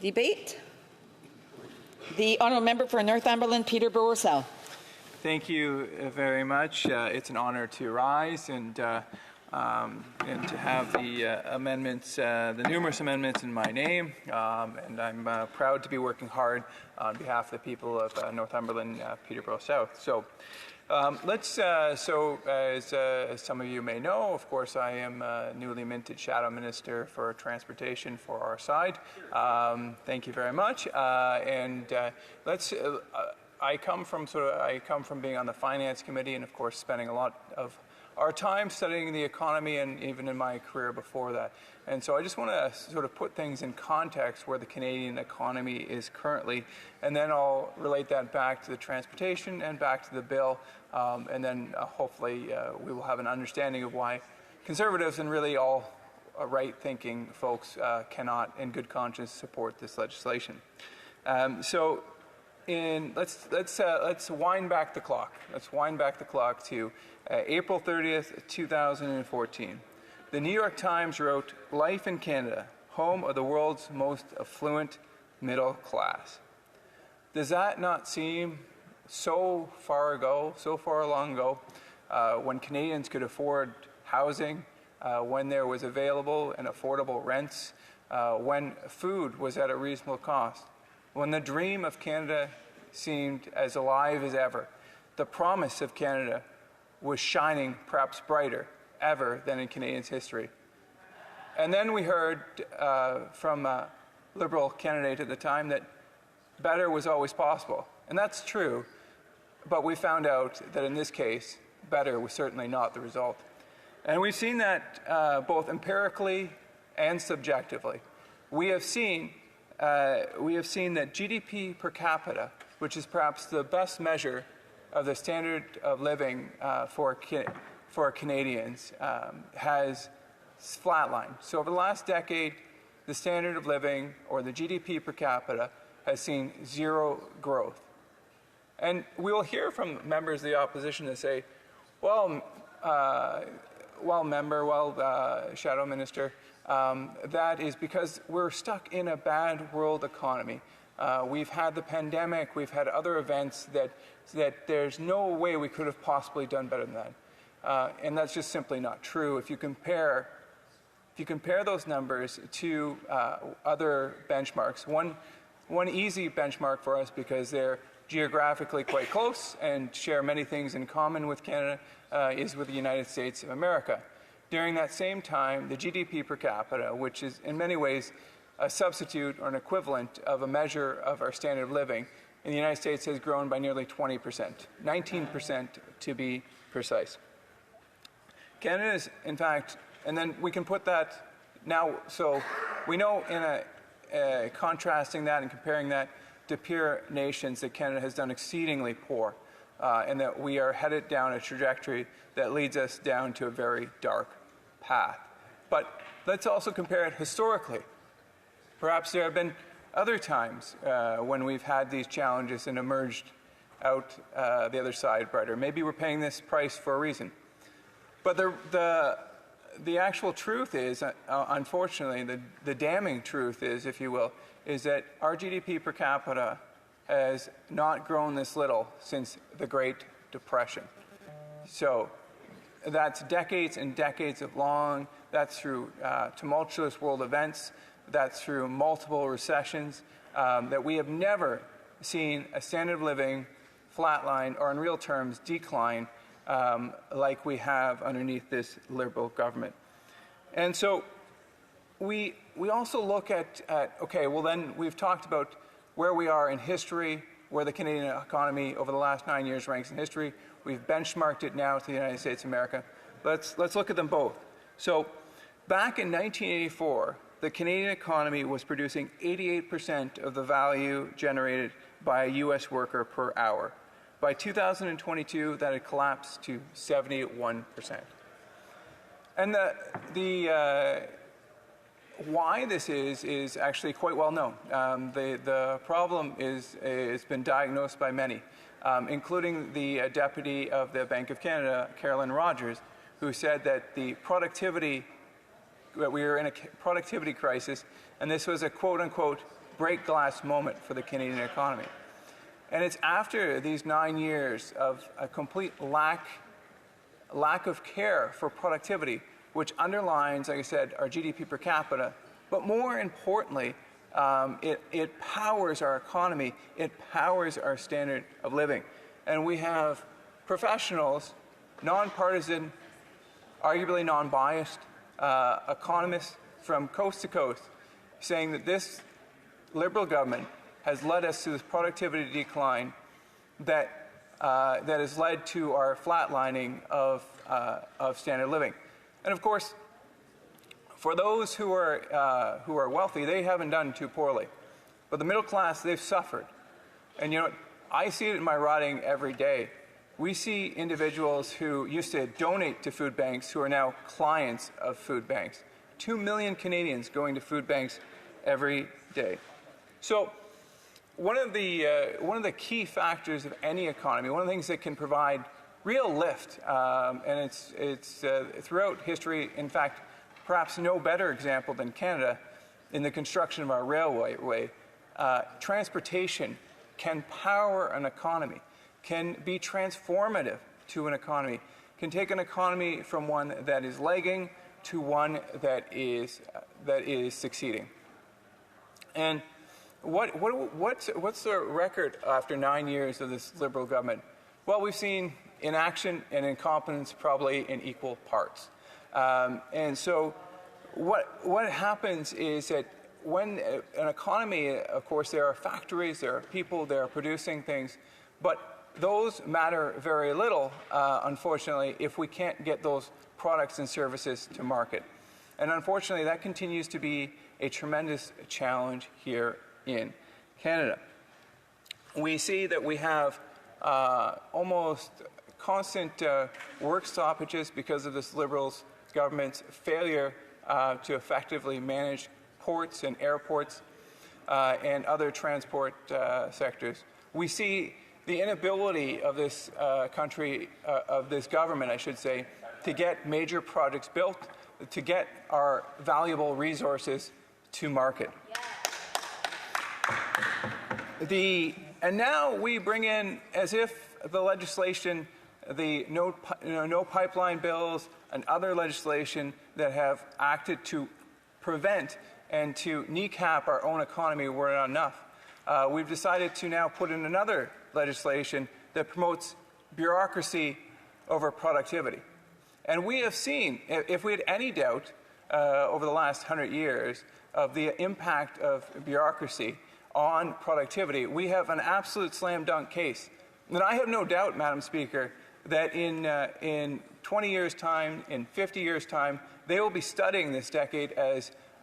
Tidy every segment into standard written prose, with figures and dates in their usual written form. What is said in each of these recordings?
Debate. The honourable member for Northumberland, Peterborough South. Thank you very much. It's an honour to rise and to have the amendments, the numerous amendments in my name, and I'm proud to be working hard on behalf of the people of Northumberland, Peterborough South. So as some of you may know, of course, I am newly minted Shadow Minister for Transportation for our side. Thank you very much. I come from being on the Finance Committee and, of course, spending a lot of our time studying the economy and even in my career before that. And so I just want to sort of put things in context where the Canadian economy is currently, and then I'll relate that back to the transportation and back to the bill, and then hopefully we will have an understanding of why Conservatives and really all right-thinking folks cannot, in good conscience, support this legislation. Let's wind back the clock. Let's wind back the clock to April 30th, 2014. The New York Times wrote, "Life in Canada, home of the world's most affluent middle class." Does that not seem so far long ago, when Canadians could afford housing, when there was available and affordable rents, when food was at a reasonable cost, when the dream of Canada seemed as alive as ever, the promise of Canada was shining perhaps brighter ever than in Canadians' history. And then we heard from a Liberal candidate at the time that better was always possible. And that's true, but we found out that in this case, better was certainly not the result. And we've seen that both empirically and subjectively. We have seen that GDP per capita, which is perhaps the best measure of the standard of living for Canadians, has flatlined. So over the last decade, the standard of living, or the GDP per capita, has seen zero growth. And we will hear from members of the opposition that say, Shadow Minister, that is because we're stuck in a bad world economy. We've had the pandemic, we've had other events that there's no way we could have possibly done better than that. And that's just simply not true. If you compare those numbers to other benchmarks, one easy benchmark for us, because they're geographically quite close and share many things in common with Canada, is with the United States of America. During that same time, the GDP per capita, which is in many ways a substitute or an equivalent of a measure of our standard of living, in the United States has grown by nearly 20%, 19% to be precise. Canada is, in fact, and then we can put that now, so we know in contrasting that and comparing that to peer nations that Canada has done exceedingly poor, and that we are headed down a trajectory that leads us down to a very dark path. But let's also compare it historically. Perhaps there have been other times when we've had these challenges and emerged out the other side brighter. Maybe we're paying this price for a reason. But the actual truth is, unfortunately, the damning truth is, if you will, is that our GDP per capita has not grown this little since the Great Depression. So that's decades and decades of long, that's through tumultuous world events, that's through multiple recessions, that we have never seen a standard of living flatline, or in real terms, decline, like we have underneath this Liberal government. And so we also look at, okay, well then we've talked about where we are in history, where the Canadian economy over the last 9 years ranks in history. We've benchmarked it now to the United States of America. Let's look at them both. So back in 1984, the Canadian economy was producing 88% of the value generated by a U.S. worker per hour. By 2022, that had collapsed to 71%. And the why this is actually quite well known. The problem it's been diagnosed by many, including the deputy of the Bank of Canada, Carolyn Rogers, who said that we were in a productivity crisis, and this was a quote-unquote break glass moment for the Canadian economy. And it's after these 9 years of a complete lack of care for productivity, which underlines, like I said, our GDP per capita, but more importantly, it powers our economy, it powers our standard of living. And we have professionals, nonpartisan, arguably non-biased economists from coast to coast saying that this Liberal government has led us to this productivity decline that has led to our flatlining of standard living. And of course, for those who are wealthy, they haven't done too poorly. But the middle class, they've suffered. And you know, I see it in my riding every day. We see individuals who used to donate to food banks who are now clients of food banks. 2 million Canadians going to food banks every day. So one of the key factors of any economy, one of the things that can provide real lift, and it's throughout history, in fact, perhaps no better example than Canada in the construction of our railway. Transportation can power an economy, can be transformative to an economy, can take an economy from one that is lagging to one that is succeeding. And what's the record after 9 years of this Liberal government? Well, we've seen inaction and incompetence probably in equal parts. And so what happens is that when an economy, of course, there are factories, there are people, there are producing things, but those matter very little, unfortunately, if we can't get those products and services to market. And unfortunately, that continues to be a tremendous challenge here in Canada. We see that we have almost constant work stoppages because of this Liberals government's failure to effectively manage ports and airports and other transport sectors. We see the inability of this country, of this government, I should say, to get major projects built, to get our valuable resources to market. And now we bring in, as if the legislation, the no pipeline bills and other legislation that have acted to prevent and to kneecap our own economy were not enough. We've decided to now put in another legislation that promotes bureaucracy over productivity. And we have seen, if we had any doubt over the last 100 years of the impact of bureaucracy on productivity, we have an absolute slam dunk case. And I have no doubt, Madam Speaker, that in 20 years' time, in 50 years' time, they will be studying this decade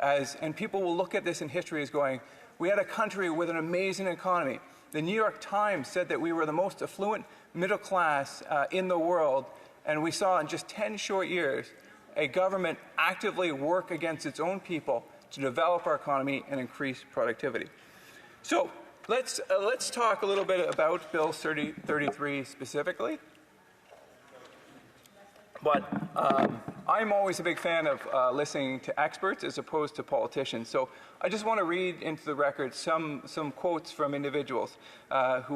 and people will look at this in history as going, we had a country with an amazing economy. The New York Times said that we were the most affluent middle class in the world, and we saw in just 10 short years a government actively work against its own people to develop our economy and increase productivity. So let's talk a little bit about Bill 33 specifically. But I'm always a big fan of listening to experts as opposed to politicians. So I just want to read into the record some quotes from individuals folks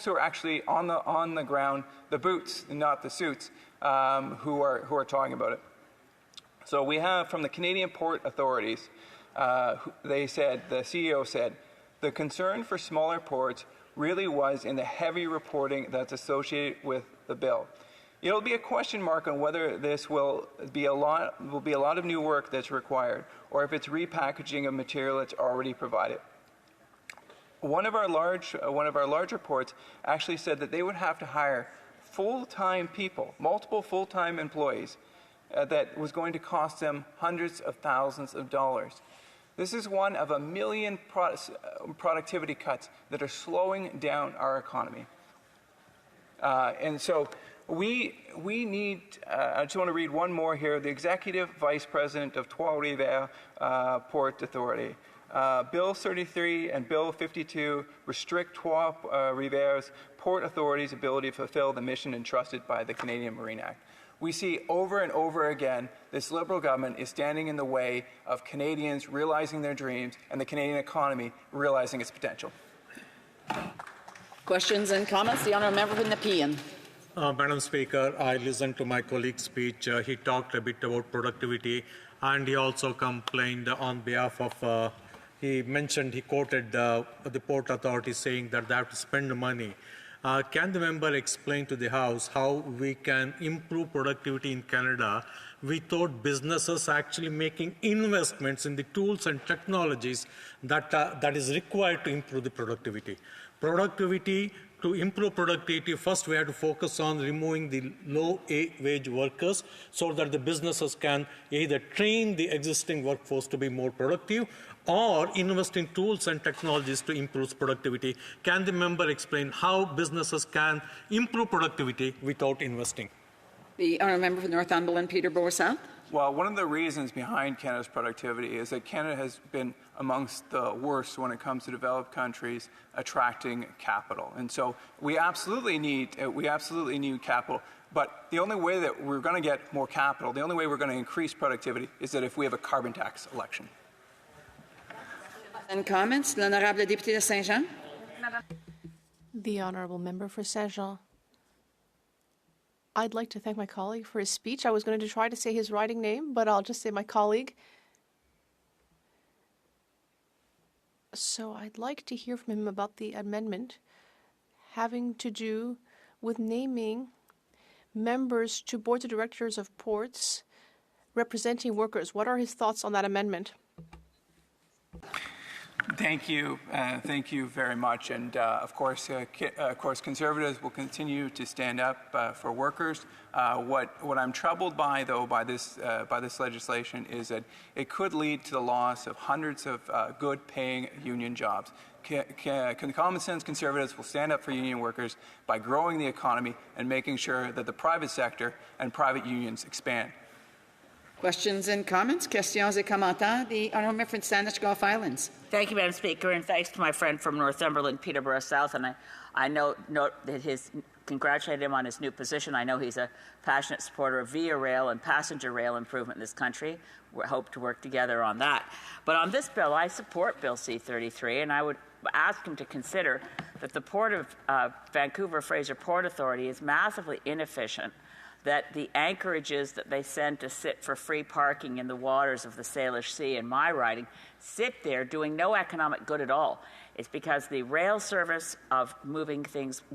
who are actually on the ground, the boots, not the suits, who are talking about it. So we have from the Canadian Port Authorities. The CEO said, the concern for smaller ports really was in the heavy reporting that's associated with the bill. It'll be a question mark on whether this will be a lot of new work that's required, or if it's repackaging of material that's already provided. One of our larger ports actually said that they would have to hire full-time people, multiple full-time employees, that was going to cost them hundreds of thousands of dollars. This is one of 1 million productivity cuts that are slowing down our economy. And so we need, I just want to read one more here. The Executive Vice President of Trois-Rivières Port Authority. Bill 33 and Bill 52 restrict Trois-Rivières Port Authority's ability to fulfill the mission entrusted by the Canadian Marine Act. We see over and over again this Liberal government is standing in the way of Canadians realizing their dreams and the Canadian economy realizing its potential. Questions and comments? The honourable member from Nepean. Madam Speaker, I listened to my colleague's speech. He talked a bit about productivity, and he also complained on behalf of, he quoted the Port Authority saying that they have to spend money. Can the member explain to the House how we can improve productivity in Canada without businesses actually making investments in the tools and technologies that is required to improve the productivity? To improve productivity, first we have to focus on removing the low-wage workers so that the businesses can either train the existing workforce to be more productive or invest in tools and technologies to improve productivity. Can the member explain how businesses can improve productivity without investing? The honourable member for Northumberland, Peterborough South. Well, one of the reasons behind Canada's productivity is that Canada has been amongst the worst when it comes to developed countries attracting capital. And so we absolutely need capital. But the only way that we're going to get more capital, the only way we're going to increase productivity is that if we have a carbon tax election. And comments? L'honorable député de Saint-Jean. The honourable member for Saint-Jean. I'd like to thank my colleague for his speech. I was going to try to say his writing name, but I'll just say my colleague. So I'd like to hear from him about the amendment having to do with naming members to boards of directors of ports representing workers. What are his thoughts on that amendment? Thank you very much. And of course, Conservatives will continue to stand up for workers. What I'm troubled by, though, by this legislation is that it could lead to the loss of hundreds of good-paying union jobs. Common sense Conservatives will stand up for union workers by growing the economy and making sure that the private sector and private unions expand. Questions and comments? Questions et commentaires? The honourable member from Saanich Gulf Islands. Thank you, Madam Speaker, and thanks to my friend from Northumberland, Peterborough South. And I note that congratulate him on his new position. I know he's a passionate supporter of via rail and passenger rail improvement in this country. We hope to work together on that. But on this bill, I support Bill C-33, and I would ask him to consider that the Port of Vancouver-Fraser Port Authority is massively inefficient, that the anchorages that they send to sit for free parking in the waters of the Salish Sea in my riding sit there doing no economic good at all. It's because the rail service of moving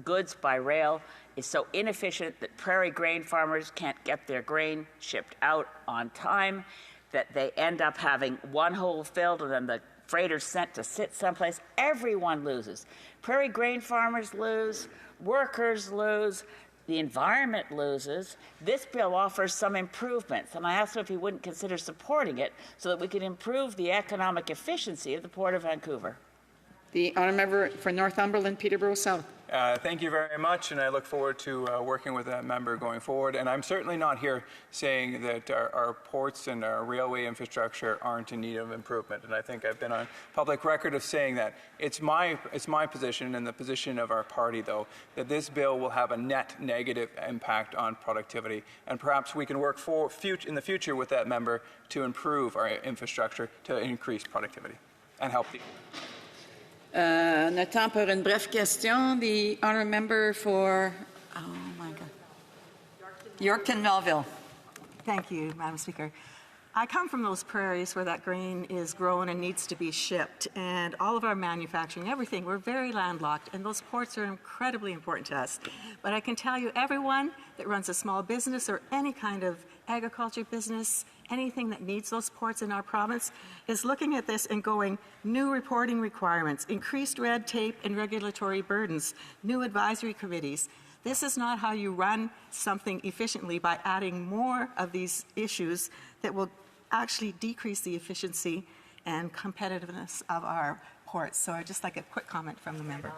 goods by rail is so inefficient that prairie grain farmers can't get their grain shipped out on time, that they end up having one hole filled and then the freighters sent to sit someplace. Everyone loses. Prairie grain farmers lose, workers lose, the environment loses. This bill offers some improvements, and I asked him if he wouldn't consider supporting it so that we could improve the economic efficiency of the Port of Vancouver. The honourable member for Northumberland, Peterborough South. Thank you very much, and I look forward to working with that member going forward. And I'm certainly not here saying that our ports and our railway infrastructure aren't in need of improvement. And I think I've been on public record of saying that. It's my position and the position of our party, though, that this bill will have a net negative impact on productivity. And perhaps we can work in the future with that member to improve our infrastructure to increase productivity and help the. Notre temps pour une brève question. The honourable member for Yorkton Melville. Thank you, Madam Speaker. I come from those prairies where that grain is grown and needs to be shipped, and all of our manufacturing, everything, we're very landlocked, and those ports are incredibly important to us. But I can tell you, everyone that runs a small business or any kind of agriculture business, anything that needs those ports in our province, is looking at this and going, new reporting requirements, increased red tape and regulatory burdens, new advisory committees. This is not how you run something efficiently, by adding more of these issues that will actually decrease the efficiency and competitiveness of our ports. So I'd just like a quick comment from the member.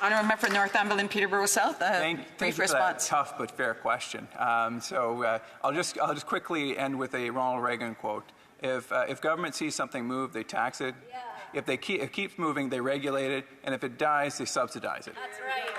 Honourable member for Northumberland, Peterborough South. Thank you Brief for response. that tough but fair question. I'll just quickly end with a Ronald Reagan quote. If government sees something move, they tax it. Yeah. If it keeps moving, they regulate it. And if it dies, they subsidize it. That's right.